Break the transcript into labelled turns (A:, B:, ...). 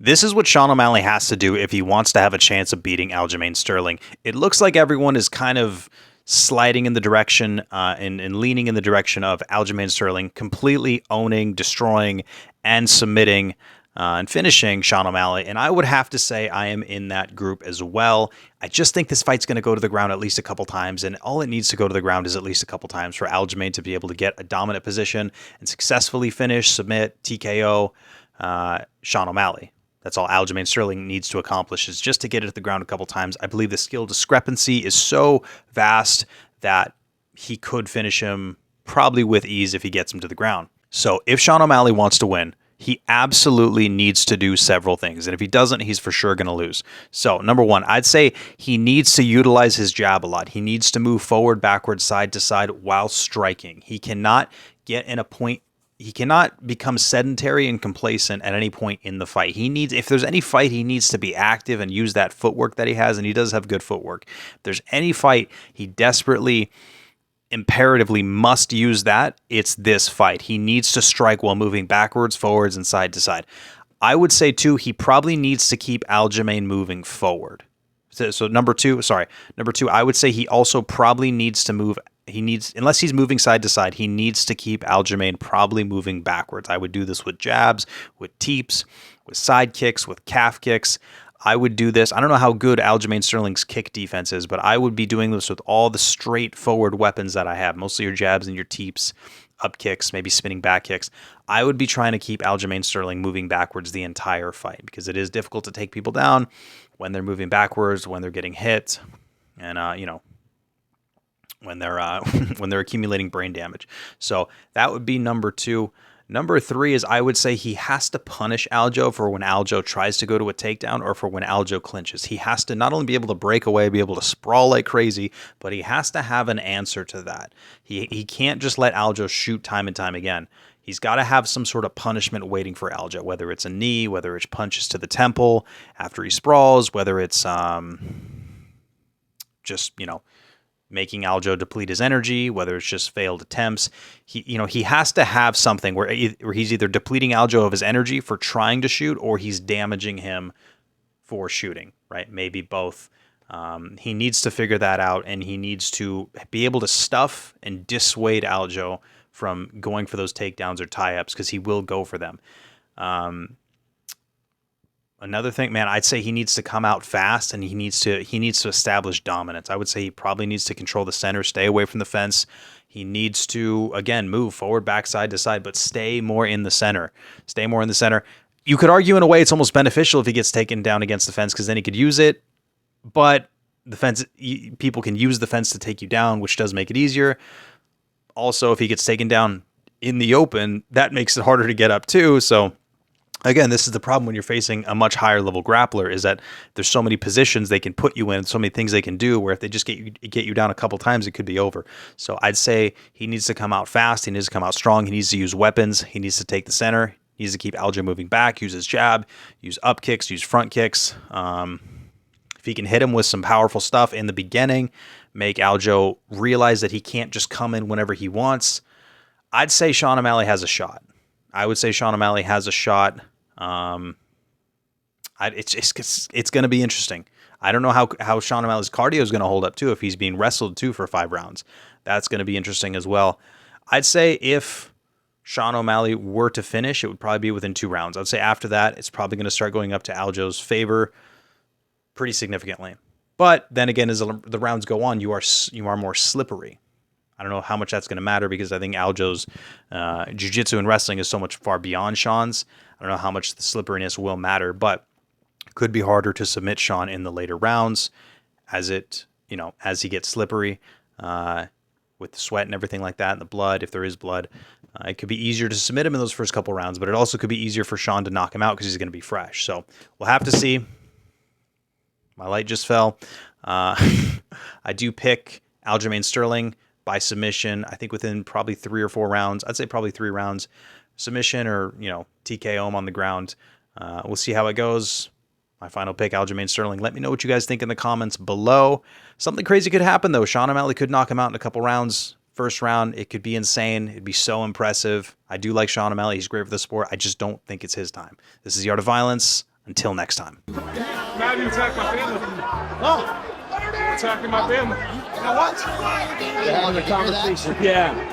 A: This is what Sean O'Malley has to do if he wants to have a chance of beating Aljamain Sterling. It looks like everyone is kind of sliding in the direction and leaning in the direction of Aljamain Sterling completely owning, destroying, and submitting and finishing Sean O'Malley. And I would have to say I am in that group as well. I just think this fight's going to go to the ground at least a couple times, and all it needs to go to the ground is at least a couple times for Aljamain to be able to get a dominant position and successfully finish, submit, TKO Sean O'Malley. That's all Aljamain Sterling needs to accomplish, is just to get it to the ground a couple times. I believe the skill discrepancy is so vast that he could finish him probably with ease if he gets him to the ground. So if Sean O'Malley wants to win, he absolutely needs to do several things. And if he doesn't, he's for sure going to lose. So number one, I'd say he needs to utilize his jab a lot. He needs to move forward, backwards, side to side while striking. He cannot get in a point. He cannot become sedentary and complacent at any point in the fight. He needs, if there's any fight, he needs to be active and use that footwork that he has, and he does have good footwork. If there's any fight he desperately, imperatively must use that, it's this fight. He needs to strike while moving backwards, forwards, and side to side. I would say, too, he probably needs to keep Aljamain moving forward. So number two, I would say he also probably needs to move. He needs, unless he's moving side to side, he needs to keep Aljamain probably moving backwards. I would do this with jabs, with teeps, with side kicks, with calf kicks. I would do this. I don't know how good Aljamain Sterling's kick defense is, but I would be doing this with all the straightforward weapons that I have, mostly your jabs and your teeps, up kicks, maybe spinning back kicks. I would be trying to keep Aljamain Sterling moving backwards the entire fight, because it is difficult to take people down when they're moving backwards, when they're getting hit, and when they're when they're accumulating brain damage. So that would be number two. Number three is, I would say he has to punish Aljo for when Aljo tries to go to a takedown or for when Aljo clinches. He has to not only be able to break away, be able to sprawl like crazy, but he has to have an answer to that. He can't just let Aljo shoot time and time again. He's got to have some sort of punishment waiting for Aljo, whether it's a knee, whether it's punches to the temple after he sprawls, whether it's just, making Aljo deplete his energy, whether it's just failed attempts. He has to have something where he's either depleting Aljo of his energy for trying to shoot, or he's damaging him for shooting, right? Maybe both. He needs to figure that out, and he needs to be able to stuff and dissuade Aljo from going for those takedowns or tie-ups, because he will go for them. Another thing, man, I'd say he needs to come out fast, and he needs to establish dominance. I would say he probably needs to control the center, stay away from the fence. He needs to, again, move forward, back, side to side, but stay more in the center. Stay more in the center. You could argue in a way it's almost beneficial if he gets taken down against the fence, because then he could use it. But the fence, people can use the fence to take you down, which does make it easier. Also, if he gets taken down in the open, that makes it harder to get up too. So again, this is the problem when you're facing a much higher level grappler, is that there's so many positions they can put you in, so many things they can do, where if they just get you down a couple times, it could be over. So I'd say he needs to come out fast. He needs to come out strong. He needs to use weapons. He needs to take the center. He needs to keep Aljo moving back, use his jab, use up kicks, use front kicks. If he can hit him with some powerful stuff in the beginning, make Aljo realize that he can't just come in whenever he wants, I'd say Sean O'Malley has a shot. I would say Sean O'Malley has a shot. It's going to be interesting. I don't know how Sean O'Malley's cardio is going to hold up too, if he's being wrestled too for 5 rounds. That's going to be interesting as well. I'd say if Sean O'Malley were to finish, it would probably be within 2 rounds. I'd say after that, it's probably going to start going up to Aljo's favor pretty significantly. But then again, as the rounds go on, you are more slippery. I don't know how much that's going to matter, because I think Aljo's jiu-jitsu and wrestling is so much far beyond Sean's. I don't know how much the slipperiness will matter, but it could be harder to submit Sean in the later rounds as he gets slippery with the sweat and everything like that, and the blood, if there is blood. It could be easier to submit him in those first couple rounds, but it also could be easier for Sean to knock him out, because he's going to be fresh. So we'll have to see. My light just fell. I do pick Aljamain Sterling by submission, I think within probably 3 or 4 rounds. I'd say probably 3 rounds. Submission or, TKO him on the ground. We'll see how it goes. My final pick, Aljamain Sterling. Let me know what you guys think in the comments below. Something crazy could happen, though. Sean O'Malley could knock him out in a couple rounds. First round, it could be insane. It'd be so impressive. I do like Sean O'Malley. He's great for the sport. I just don't think it's his time. This is The Art of Violence. Until next time.
B: Now you attack my family. No. Attacking my family. You know what? They're having a conversation. Yeah.